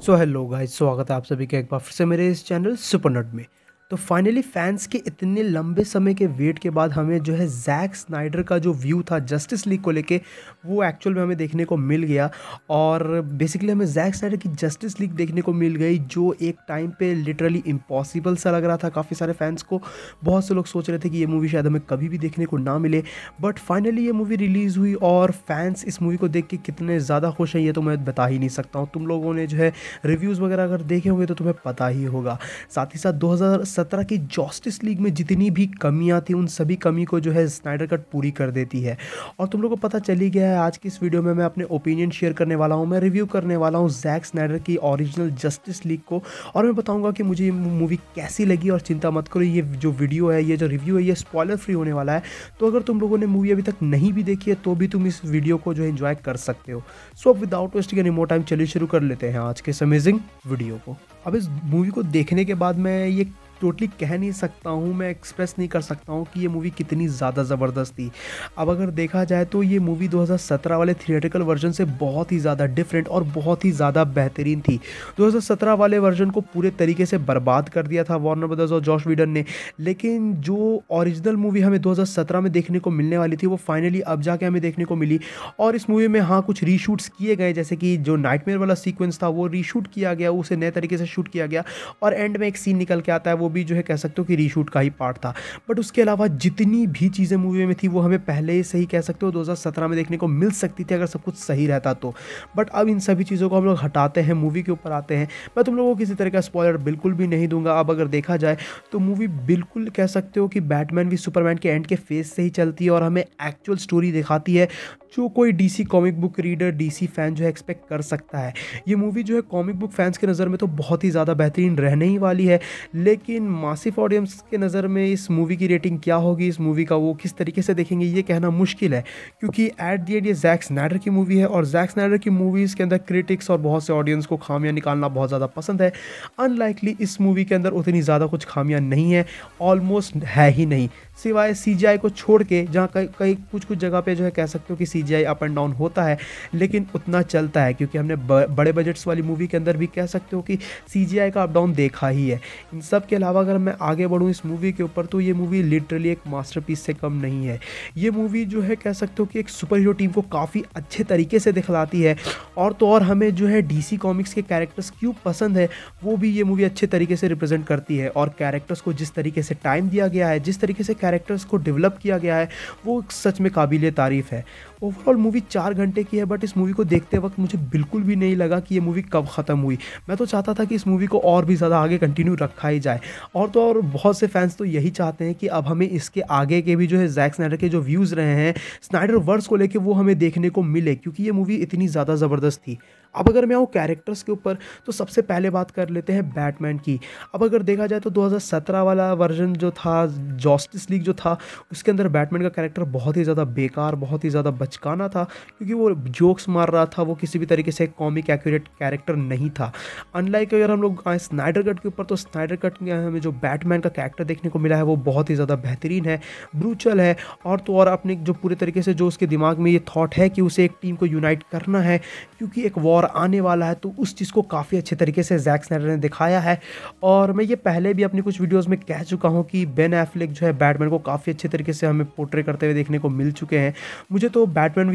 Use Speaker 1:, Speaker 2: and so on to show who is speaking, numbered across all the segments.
Speaker 1: So hello guys, स्वागत है आप सभी का एक बार फिर से मेरे इस चैनल सुपर नट में। तो फाइनली फैंस के इतने लंबे समय के वेट के बाद हमें जो है जैक स्नाइडर का जो व्यू था जस्टिस लीग को लेके वो एक्चुअल में हमें देखने को मिल गया। और बेसिकली हमें जैक स्नाइडर की जस्टिस लीग देखने को मिल गई जो एक टाइम पे लिटरली इम्पॉसिबल सा लग रहा था काफ़ी सारे फैंस को। बहुत से लोग सोच रहे थे कि ये मूवी शायद हमें कभी भी देखने को ना मिले, बट फाइनली ये मूवी रिलीज़ हुई और फैंस इस मूवी को देख के कितने ज़्यादा खुश हैं ये तो मैं बता ही नहीं सकता हूँ। तुम लोगों ने जो है रिव्यूज़ वगैरह अगर देखे होंगे तो तुम्हें पता ही होगा। साथ ही साथ 2017 की जस्टिस लीग में जितनी भी कमियां थी उन सभी कमी को जो है स्नाइडर कट पूरी कर देती है। और तुम लोगों को पता चली गया है, आज की इस वीडियो में मैं अपने ओपिनियन शेयर करने वाला हूं, मैं रिव्यू करने वाला हूं जैक स्नाइडर की ओरिजिनल जस्टिस लीग को। और मैं बताऊंगा कि मुझे ये मूवी कैसी लगी। और चिंता मत करो, ये जो वीडियो है, ये जो रिव्यू है, ये स्पॉइलर फ्री होने वाला है। तो अगर तुम लोगों ने मूवी अभी तक नहीं भी देखी है तो भी तुम इस वीडियो को जो है एंजॉय कर सकते हो। सो अब without wasting any more time चलिए शुरू कर लेते हैं आज के इस अमेजिंग वीडियो को। अब इस मूवी को देखने के बाद मैं ये टोटली कह नहीं सकता हूँ, मैं एक्सप्रेस नहीं कर सकता हूँ कि ये मूवी कितनी ज़्यादा ज़बरदस्त थी। अब अगर देखा जाए तो ये मूवी 2017 वाले थिएट्रिकल वर्जन से बहुत ही ज़्यादा डिफरेंट और बहुत ही ज़्यादा बेहतरीन थी। 2017 वाले वर्जन को पूरे तरीके से बर्बाद कर दिया था वार्नर ब्रदर्स और जॉश व्हीडन ने, लेकिन जो ओरिजिनल मूवी हमें 2017 में देखने को मिलने वाली थी वो फाइनली अब जाके हमें देखने को मिली। और इस मूवी में हाँ कुछ रीशूट्स किए गए, जैसे कि जो नाइटमेयर वाला सीक्वेंस था वो रीशूट किया गया, उसे नए तरीके से शूट किया गया और एंड में एक सीन निकल के आता है, वो भी जो है कह सकते हो कि रीशूट का ही पार्ट था। बट उसके अलावा जितनी भी चीज़ें मूवी में थी वो हमें पहले से ही कह सकते हो 2017 में देखने को मिल सकती थी अगर सब कुछ सही रहता तो। बट अब इन सभी चीज़ों को हम लोग हटाते हैं, मूवी के ऊपर आते हैं। मैं तुम लोगों को किसी तरह का स्पॉइलर बिल्कुल भी नहीं दूंगा। अब अगर देखा जाए तो मूवी बिल्कुल कह सकते हो कि बैटमैन भी सुपरमैन के एंड के फेज से ही चलती है और हमें एक्चुअल स्टोरी दिखाती है जो कोई DC comic book reader, DC fan जो है एक्सपेक्ट कर सकता है। ये मूवी जो है कॉमिक बुक फैंस की नज़र में तो बहुत ही ज़्यादा बेहतरीन रहने ही वाली है, लेकिन मासिव ऑडियंस के नज़र में इस मूवी की रेटिंग क्या होगी, इस मूवी का वो किस तरीके से देखेंगे ये कहना मुश्किल है। क्योंकि एट दी एंड ये जैक स्नाइडर की मूवी है और जैक स्नाइडर की मूवीज़ के अंदर क्रिटिक्स और बहुत से ऑडियंस को खामियां निकालना बहुत ज़्यादा पसंद है। अनलाइकली इस मूवी के अंदर उतनी ज़्यादा कुछ खामियां नहीं है, ऑलमोस्ट है ही नहीं, सिवाय सीजीआई को छोड़ के, जहाँ कई कुछ जगह पे जो है कह सकते हो कि सीजीआई अप एंड डाउन होता है, लेकिन उतना चलता है क्योंकि हमने बड़े बजट्स वाली मूवी के अंदर भी कह सकते हो कि सीजीआई का अप डाउन देखा ही है। इन सब के अलावा अगर मैं आगे बढ़ूँ इस मूवी के ऊपर तो ये मूवी लिटरली एक मास्टरपीस से कम नहीं है। ये मूवी जो है कह सकते हो कि एक सुपर हीरो टीम को काफ़ी अच्छे तरीके से दिखलाती है। और तो और हमें जो है डीसी कॉमिक्स के कैरेक्टर्स क्यों पसंद है वो भी ये मूवी अच्छे तरीके से रिप्रेजेंट करती है। और कैरेक्टर्स को जिस तरीके से टाइम दिया गया है, जिस तरीके से कैरेक्टर्स को डेवलप किया गया है, वो सच में काबिले तारीफ है। ओवरऑल मूवी 4 घंटे की है, बट इस मूवी को देखते वक्त मुझे बिल्कुल भी नहीं लगा कि ये मूवी कब ख़त्म हुई। मैं तो चाहता था कि इस मूवी को और भी ज़्यादा आगे कंटिन्यू रखा ही जाए। और तो और बहुत से फैंस तो यही चाहते हैं कि अब हमें इसके आगे के भी जो है जैक स्नाइडर के जो व्यूज़ रहे हैं स्नाइडर वर्स को लेके वो हमें देखने को मिले, क्योंकि ये मूवी इतनी ज़्यादा ज़बरदस्त थी। अब अगर मैं आऊँ कैरेक्टर्स के ऊपर तो सबसे पहले बात कर लेते हैं बैटमैन की। अब अगर देखा जाए तो 2017 वाला वर्जन जो था, जस्टिस लीग जो था, उसके अंदर बैटमैन का कैरेक्टर बहुत ही ज़्यादा बेकार, बहुत ही ज़्यादा बचकाना था, क्योंकि वो जोक्स मार रहा था, वो किसी भी तरीके से कॉमिक एक्यूरेट कैरेक्टर नहीं था। अनलाइक अगर हम लोग आए स्नाइडर कट के ऊपर तो स्नाइडर कट में हमें जो बैटमैन का कैरेक्टर देखने को मिला है वो बहुत ही ज़्यादा बेहतरीन है, ब्रूचल है। और तो और अपने जो पूरे तरीके से जो उसके दिमाग में ये थॉट है कि उसे एक टीम को यूनाइट करना है क्योंकि एक वॉर आने वाला है, तो उस चीज़ को काफ़ी अच्छे तरीके से जैक स्नाइडर ने दिखाया है। और मैं ये पहले भी अपनी कुछ वीडियोस में कह चुका हूँ कि बेन एफ्लेक जो है बैटमैन को काफ़ी अच्छे तरीके से हमें पोर्ट्रे करते हुए देखने को मिल चुके हैं। मुझे तो बैटमैन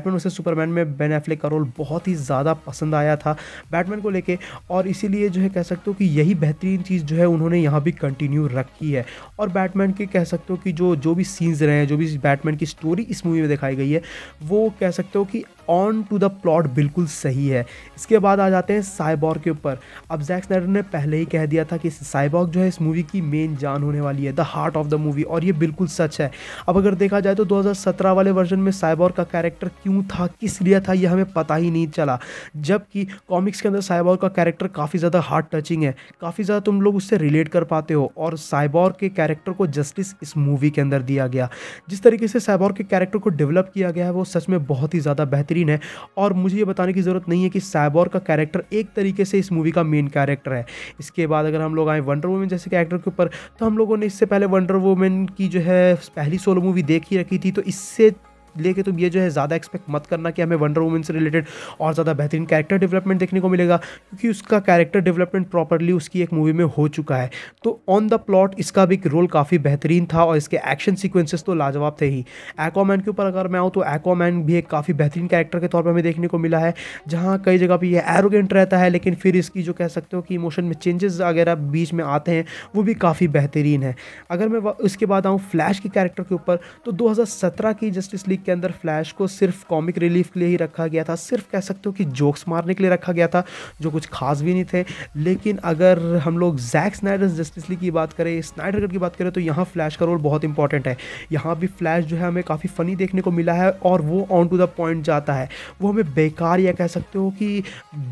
Speaker 1: वर्सेस सुपरमैन में बेन एफ्लेक का रोल बहुत ही ज़्यादा पसंद आया था बैटमैन को लेके, और इसीलिए जो है कह सकते हो कि यही बेहतरीन चीज़ जो है उन्होंने यहाँ भी कंटिन्यू रखी है। और बैटमैन के कह सकते हो कि जो भी सीन्स रहे हैं, जो भी बैटमैन की स्टोरी इस मूवी में दिखाई गई है, वो कह सकते हो कि ऑन टू द प्लॉट बिल्कुल सही है। इसके बाद आ जाते हैं साइबॉर्ग के ऊपर। अब जैक स्नाइडर ने पहले ही कह दिया था कि साइबॉर्ग जो है इस मूवी की मेन जान होने वाली है, the heart of the movie, और ये बिल्कुल सच है। अब अगर देखा जाए तो 2017 वाले वर्जन में साइबॉर्ग का कैरेक्टर क्यों था, किस लिए था, ये हमें पता ही नहीं चला, जबकि कॉमिक्स के अंदर साइबॉर्ग का कैरेक्टर काफ़ी ज़्यादा हार्ट टचिंग है, काफ़ी ज़्यादा तुम लोग उससे रिलेट कर पाते हो। और साइबॉर्ग के कैरेक्टर को जस्टिस इस मूवी के अंदर दिया गया। जिस तरीके से साइबॉर्ग के कैरेक्टर को डेवलप किया गया है वो सच में बहुत ही ज़्यादा बेहतरीन है। और मुझे ये बताने की ज़रूरत नहीं है कि साइबॉर्ग का कैरेक्टर एक तरीके से इस मूवी का मेन कैरेक्टर है। इसके बाद अगर हम लोग आए वंडर वुमन जैसे कैरेक्टर के ऊपर, तो हम लोगों ने इससे पहले वंडर वुमन की जो है पहली सोलो मूवी देख ही रखी थी, तो इससे लेके तुम ये जो है ज़्यादा एक्सपेक्ट मत करना कि हमें वंडर वुमन से रिलेटेड और ज़्यादा बेहतरीन कैरेक्टर डेवलपमेंट देखने को मिलेगा, क्योंकि उसका कैरेक्टर डेवलपमेंट प्रॉपरली उसकी एक मूवी में हो चुका है। तो ऑन द प्लॉट इसका भी रोल काफ़ी बेहतरीन था और इसके एक्शन सीक्वेंसेस तो लाजवाब थे ही। एक्वामैन के ऊपर अगर मैं आऊँ तो एक्वामैन भी एक काफ़ी बेहतरीन कैरेक्टर के तौर पर हमें देखने को मिला है, जहाँ कई जगह पे ये एरोगेंट रहता है, लेकिन फिर इसकी जो कह सकते हो कि इमोशन में चेंजेस वगैरह बीच में आते हैं, वो भी काफ़ी बेहतरीन है। अगर मैं उसके बाद आऊँ फ्लैश के कैरेक्टर के ऊपर, तो 2017 की जस्टिस लीग के अंदर फ्लैश को सिर्फ कॉमिक रिलीफ के लिए ही रखा गया था, सिर्फ कह सकते हो कि जोक्स मारने के लिए रखा गया था, जो कुछ खास भी नहीं थे। लेकिन अगर हम लोग जैक स्नाइडर जस्टिस लीग की बात करें, स्नाइडर कट की बात करें, तो यहाँ फ्लैश का रोल बहुत इंपॉर्टेंट है। यहाँ भी फ्लैश जो है हमें काफ़ी फ़नी देखने को मिला है और वो ऑन टू द पॉइंट जाता है, वो हमें बेकार या कह सकते हो कि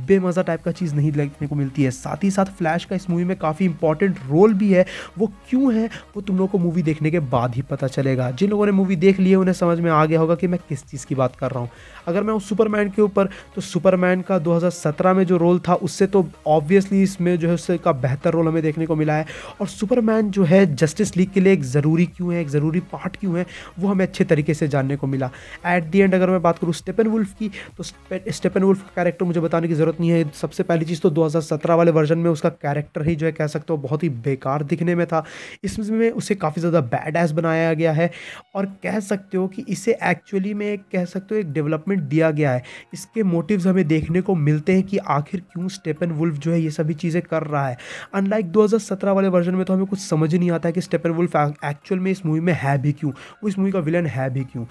Speaker 1: बेमज़ा टाइप का चीज़ नहीं देखने को मिलती है। साथ ही साथ फ्लैश का इस मूवी में काफ़ी इंपॉर्टेंट रोल भी है। वो क्यों है वो तुम लोगों को मूवी देखने के बाद ही पता चलेगा। जिन लोगों ने मूवी देख ली है उन्हें समझ में आ गया होगा कि मैं किस चीज़ की बात कर रहा हूँ। अगर मैं उस सुपरमैन के ऊपर, तो सुपरमैन का 2017 में जो रोल था उससे तो ऑब्वियसली इसमें जो है उससे का बेहतर रोल हमें देखने को मिला है। और सुपरमैन जो है जस्टिस लीग के लिए एक ज़रूरी क्यों है, एक ज़रूरी पार्ट क्यों है, वो हमें अच्छे तरीके से जानने को मिला। एट दी एंड अगर मैं बात करूँ स्टेपनवुल्फ की, तो स्टेपनवुल्फ का कैरेक्टर मुझे बताने की ज़रूरत नहीं है। सबसे पहली चीज़ तो 2017 वाले वर्जन में उसका कैरेक्टर ही जो है कह सकते हो बहुत ही बेकार दिखने में था। इसमें उसे काफ़ी ज़्यादा बैड एस बनाया गया है और कह सकते हो कि इसे एक्चुअली में एक कह सकते हो एक डेवलपमेंट दिया गया है। इसके मोटिव्स हमें देखने को मिलते हैं कि आखिर क्यों स्टेपनवुल्फ जो है ये सभी चीज़ें कर रहा है। अनलाइक 2017 वाले वर्जन में तो हमें कुछ समझ ही नहीं आता है कि स्टेपनवुल्फ एक्चुअल में इस मूवी में है भी क्यों, वो इस मूवी का विलन है भी क्यों।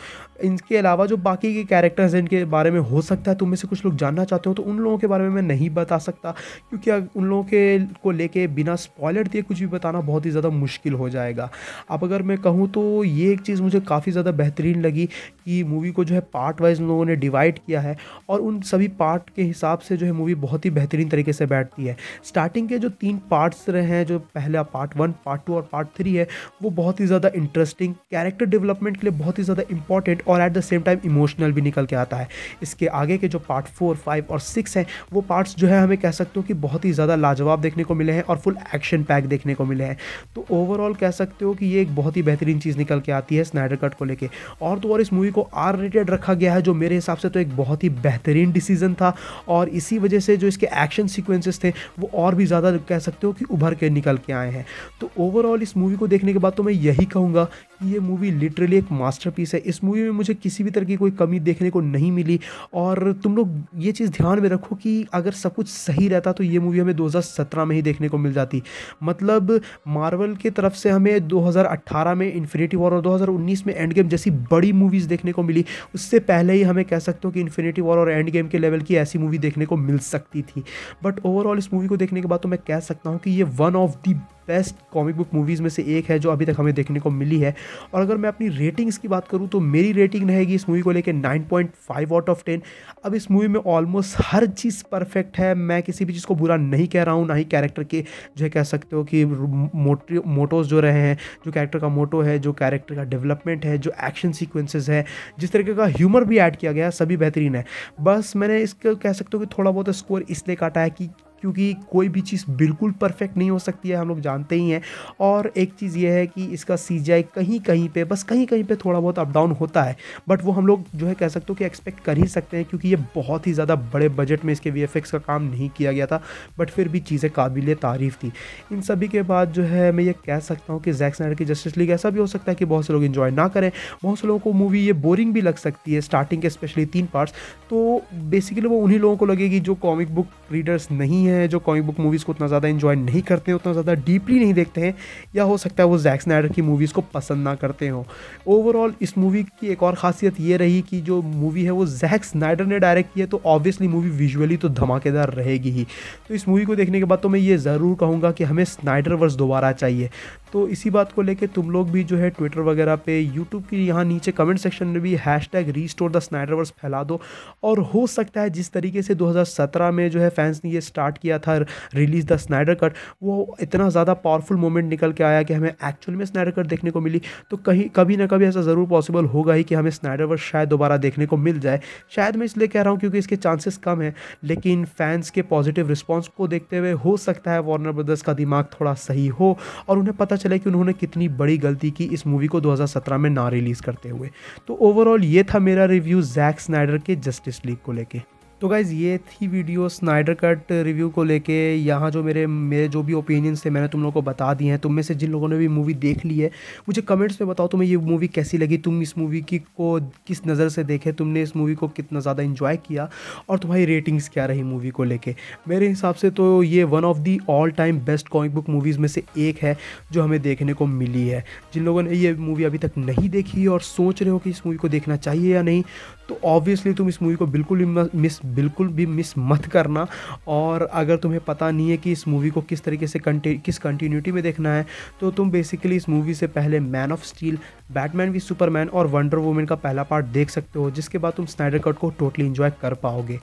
Speaker 1: इनके अलावा जो बाकी के कैरेक्टर्स हैं इनके बारे में हो सकता है तुम में से कुछ लोग जानना चाहते हो, तो उन लोगों के बारे में मैं नहीं बता सकता, क्योंकि उन लोगों के को लेके बिना स्पॉइलर दिए कुछ भी बताना बहुत ही ज़्यादा मुश्किल हो जाएगा। अब अगर मैं कहूँ तो ये एक चीज़ मुझे काफ़ी ज़्यादा बेहतरीन लगी कि मूवी को जो है पार्ट वाइज उन लोगों ने डिवाइड किया है और उन सभी पार्ट के हिसाब से जो है मूवी बहुत ही बेहतरीन तरीके से बैठती है। स्टार्टिंग के जो 3 पार्ट्स रहे हैं, जो पहला पार्ट 1, पार्ट 2 और पार्ट 3 है, वो बहुत ही ज़्यादा इंटरेस्टिंग, कैरेक्टर डेवलपमेंट के लिए बहुत ही ज़्यादा इंपॉर्टेंट और at the same time emotional भी निकल के आता है। इसके आगे के जो पार्ट 4, 5 और 6 हैं, वो पार्ट्स जो है हमें कह सकते हो कि बहुत ही ज़्यादा लाजवाब देखने को मिले हैं और फुल एक्शन पैक देखने को मिले हैं। तो ओवरऑल कह सकते हो कि ये एक बहुत ही बेहतरीन चीज़ निकल के आती है स्नाइडर कट को लेके। और तो और इस मूवी को आर रेटेड रखा गया है, जो मेरे हिसाब से तो एक बहुत ही बेहतरीन डिसीजन था और इसी वजह से जो इसके एक्शन सीक्वेंसेस थे वो और भी ज़्यादा कह सकते हो कि उभर के निकल के आए हैं। तो ओवरऑल इस मूवी को देखने के बाद तो मैं यही कहूँगा कि ये मूवी लिटरली एक मास्टरपीस है। इस मूवी में मुझे किसी भी तरह की कोई कमी देखने को नहीं मिली और तुम लोग ये चीज़ ध्यान में रखो कि अगर सब कुछ सही रहता तो ये मूवी हमें 2017 में ही देखने को मिल जाती। मतलब मार्वल की तरफ से हमें 2018 में इन्फिनिटी वॉर और 2019 में एंड गेम जैसी बड़ी मूवीज़ देखने को मिली, उससे पहले ही हमें कह सकते हो कि इन्फिनिटी वॉर और एंड गेम के लेवल की ऐसी मूवी देखने को मिल सकती थी। बट ओवरऑल इस मूवी को देखने के बाद तो मैं कह सकता हूँ कि ये one of the best comic book movies में से एक है जो अभी तक हमें देखने को मिली है। और अगर मैं अपनी रेटिंग्स की बात करूं तो मेरी रेटिंग रहेगी इस मूवी को लेके 9.5 आउट ऑफ 10। अब इस मूवी में ऑलमोस्ट हर चीज़ परफेक्ट है, मैं किसी भी चीज़ को बुरा नहीं कह रहा हूं, ना ही कैरेक्टर के जो है कह सकते हो कि मोटोज जो रहे हैं, जो कैरेक्टर का मोटो है, जो कैरेक्टर का डेवलपमेंट है, जो एक्शन सीक्वेंसेस है, जिस तरीके का ह्यूमर भी ऐड किया गया है, सभी बेहतरीन है। बस मैंने इसको कह सकते हो कि थोड़ा बहुत स्कोर इसलिए काटा है कि क्योंकि कोई भी चीज़ बिल्कुल परफेक्ट नहीं हो सकती है, हम लोग जानते ही हैं। और एक चीज़ ये है कि इसका सीजीआई कहीं कहीं पे, बस कहीं कहीं पे थोड़ा बहुत अप डाउन होता है, बट वो हम लोग जो है कह सकते हो कि एक्सपेक्ट कर ही सकते हैं, क्योंकि ये बहुत ही ज़्यादा बड़े बजट में इसके वीएफएक्स का काम नहीं किया गया था, बट फिर भी चीज़ें काबिल तारीफ़ थी। इन सभी के बाद जो है मैं ये कह सकता हूँ कि जैक स्नाइडर की जस्टिस लीग ऐसा भी हो सकता है कि बहुत से लोग इन्जॉय ना करें, बहुत से लोगों को मूवी ये बोरिंग भी लग सकती है स्टार्टिंग के स्पेशली 3 पार्ट्स। तो बेसिकली वो उन्हीं लोगों को लगेगी जो कॉमिक बुक रीडर्स नहीं हैं, जो कॉमिक बुक मूवीज़ को उतना ज़्यादा एंजॉय नहीं करते हैं, उतना ज़्यादा डीपली नहीं देखते हैं, या हो सकता है वो जैक स्नाइडर की मूवीज़ को पसंद ना करते हो। ओवरऑल इस मूवी की एक और ख़ासियत ये रही कि जो मूवी है वो जैक स्नाइडर ने डायरेक्ट की है, तो ऑब्वियसली मूवी विजुअली तो धमाकेदार रहेगी ही। तो इस मूवी को देखने के बाद तो मैं ये ज़रूर कहूँगा कि हमें स्नाइडर वर्स दोबारा चाहिए। तो इसी बात को लेके तुम लोग भी जो है ट्विटर वगैरह पे, यूट्यूब की यहाँ नीचे कमेंट सेक्शन में भी #रीस्टोर द स्नाइडरवर्स फैला दो। और हो सकता है जिस तरीके से 2017 में जो है फैंस ने ये स्टार्ट किया था रिलीज़ द स्नाइडर कट, वो इतना ज़्यादा पावरफुल मोमेंट निकल के आया कि हमें एक्चुअल में स्नाइडर कट देखने को मिली। तो कहीं कभी ना कभी ऐसा ज़रूर पॉसिबल होगा ही कि हमें स्नाइडरवर्स शायद दोबारा देखने को मिल जाए। शायद मैं इसलिए कह रहा हूँ क्योंकि इसके चांसेस कम हैं, लेकिन फैंस के पॉजिटिव रिस्पॉन्स को देखते हुए हो सकता है वार्नर ब्रदर्स का दिमाग थोड़ा सही हो और उन्हें पता चला कि उन्होंने कितनी बड़ी गलती की इस मूवी को 2017 में ना रिलीज़ करते हुए। तो ओवरऑल ये था मेरा रिव्यू जैक स्नाइडर के जस्टिस लीग को लेके। तो गाइज़ ये थी वीडियो स्नाइडर कट रिव्यू को लेके। यहाँ जो मेरे जो भी ओपिनियंस थे मैंने तुम लोगों को बता दिए हैं। तुम में से जिन लोगों ने भी मूवी देख ली है मुझे कमेंट्स में बताओ तुम्हें ये मूवी कैसी लगी, तुम इस मूवी की को किस नज़र से देखे, तुमने इस मूवी को कितना ज़्यादा इन्जॉय किया और तुम्हारी रेटिंग्स क्या रही मूवी को लेके। मेरे हिसाब से तो ये one of the all time best comic book movies में से एक है जो हमें देखने को मिली है। जिन लोगों ने ये मूवी अभी तक नहीं देखी है और सोच रहे हो कि इस मूवी को देखना चाहिए या नहीं, तो ऑब्वियसली तुम इस मूवी को बिल्कुल भी मिस मत करना। और अगर तुम्हें पता नहीं है कि इस मूवी को किस तरीके से किस कंटिन्यूटी में देखना है, तो तुम बेसिकली इस मूवी से पहले Man of Steel, Batman v Superman और वंडर वुमन का पहला पार्ट देख सकते हो, जिसके बाद तुम स्नाइडर कट को टोटली एंजॉय कर पाओगे।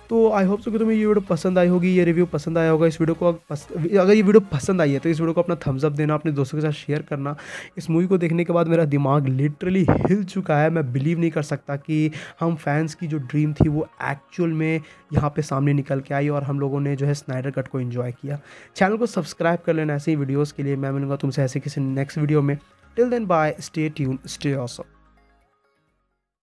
Speaker 1: तो आई होप सो कि तुम्हें ये वीडियो पसंद आई होगी, ये रिव्यू पसंद आया होगा। इस वीडियो को अगर ये वीडियो पसंद आई है तो इस वीडियो को अपना थम्स अप देना, अपने दोस्तों के साथ शेयर करना। इस मूवी को देखने के बाद मेरा दिमाग लिटरली हिल चुका है। मैं बिलीव नहीं कर सकता कि हम फैंस की जो ड्रीम थी वो एक्चुअल में यहाँ पे सामने निकल के आई और हम लोगों ने जो है स्नाइडर कट को एंजॉय किया। चैनल को सब्सक्राइब कर लेना ऐसे ही वीडियोज़ के लिए। मैं मिलूंगा तुमसे ऐसे किसी नेक्स्ट वीडियो में। Till then bye, stay tune, stay awesome.